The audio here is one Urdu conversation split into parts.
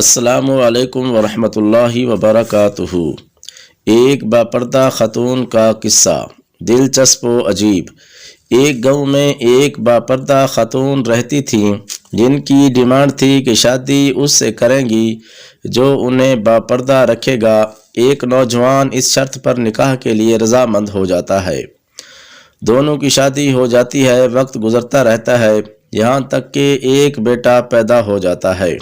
السلام علیکم ورحمۃ اللہ وبرکاتہ۔ ایک باپردہ خاتون کا قصہ، دلچسپ و عجیب۔ ایک گاؤں میں ایک باپردہ خاتون رہتی تھیں جن کی ڈیمانڈ تھی کہ شادی اس سے کریں گی جو انہیں باپردہ رکھے گا۔ ایک نوجوان اس شرط پر نکاح کے لیے رضامند ہو جاتا ہے۔ دونوں کی شادی ہو جاتی ہے۔ وقت گزرتا رہتا ہے یہاں تک کہ ایک بیٹا پیدا ہو جاتا ہے۔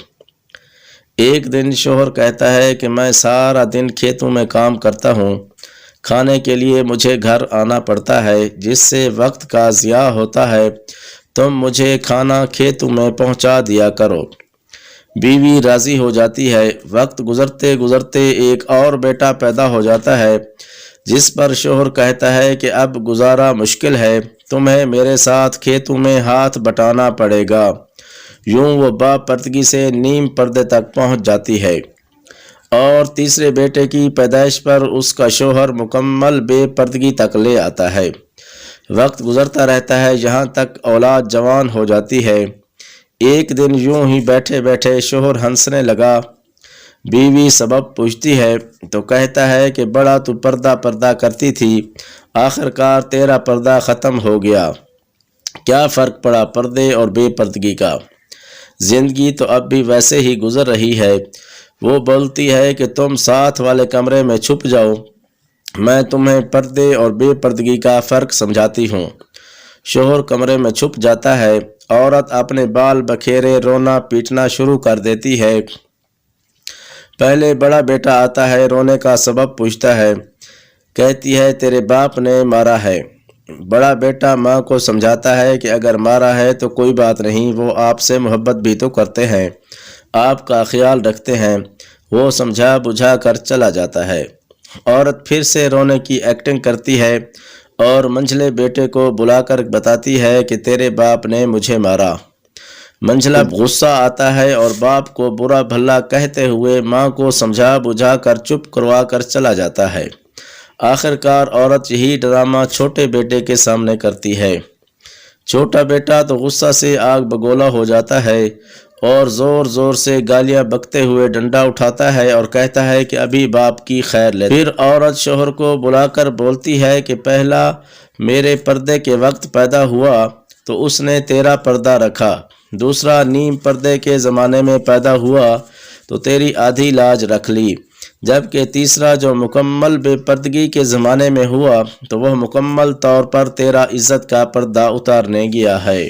ایک دن شوہر کہتا ہے کہ میں سارا دن کھیتوں میں کام کرتا ہوں، کھانے کے لیے مجھے گھر آنا پڑتا ہے جس سے وقت کا ضیاع ہوتا ہے، تم مجھے کھانا کھیتوں میں پہنچا دیا کرو۔ بیوی راضی ہو جاتی ہے۔ وقت گزرتے گزرتے ایک اور بیٹا پیدا ہو جاتا ہے جس پر شوہر کہتا ہے کہ اب گزارا مشکل ہے، تمہیں میرے ساتھ کھیتوں میں ہاتھ بٹانا پڑے گا۔ یوں وہ باپردگی سے نیم پردے تک پہنچ جاتی ہے، اور تیسرے بیٹے کی پیدائش پر اس کا شوہر مکمل بے پردگی تک لے آتا ہے۔ وقت گزرتا رہتا ہے یہاں تک اولاد جوان ہو جاتی ہے۔ ایک دن یوں ہی بیٹھے بیٹھے شوہر ہنسنے لگا۔ بیوی سبب پوچھتی ہے تو کہتا ہے کہ بڑا تو پردہ کرتی تھی، آخر کار تیرا پردہ ختم ہو گیا۔ کیا فرق پڑا پردے اور بے پردگی کا؟ زندگی تو اب بھی ویسے ہی گزر رہی ہے۔ وہ بولتی ہے کہ تم ساتھ والے کمرے میں چھپ جاؤ، میں تمہیں پردے اور بے پردگی کا فرق سمجھاتی ہوں۔ شوہر کمرے میں چھپ جاتا ہے۔ عورت اپنے بال بکھیرے رونا پیٹنا شروع کر دیتی ہے۔ پہلے بڑا بیٹا آتا ہے، رونے کا سبب پوچھتا ہے، کہتی ہے تیرے باپ نے مارا ہے۔ بڑا بیٹا ماں کو سمجھاتا ہے کہ اگر مارا ہے تو کوئی بات نہیں، وہ آپ سے محبت بھی تو کرتے ہیں، آپ کا خیال رکھتے ہیں۔ وہ سمجھا بجھا کر چلا جاتا ہے۔ عورت پھر سے رونے کی ایکٹنگ کرتی ہے اور منجھلے بیٹے کو بلا کر بتاتی ہے کہ تیرے باپ نے مجھے مارا۔ منجھلا غصہ آتا ہے اور باپ کو برا بھلا کہتے ہوئے ماں کو سمجھا بجھا کر چپ کروا کر چلا جاتا ہے۔ آخر کار عورت یہی ڈرامہ چھوٹے بیٹے کے سامنے کرتی ہے۔ چھوٹا بیٹا تو غصہ سے آگ بگولا ہو جاتا ہے اور زور زور سے گالیاں بکتے ہوئے ڈنڈا اٹھاتا ہے اور کہتا ہے کہ ابھی باپ کی خیر لے۔ پھر عورت شوہر کو بلا کر بولتی ہے کہ پہلا میرے پردے کے وقت پیدا ہوا تو اس نے تیرا پردہ رکھا، دوسرا نیم پردے کے زمانے میں پیدا ہوا تو تیری آدھی لاج رکھ لی، جبکہ تیسرا جو مکمل بے پردگی کے زمانے میں ہوا تو وہ مکمل طور پر تیرا عزت کا پردہ اتارنے گیا ہے۔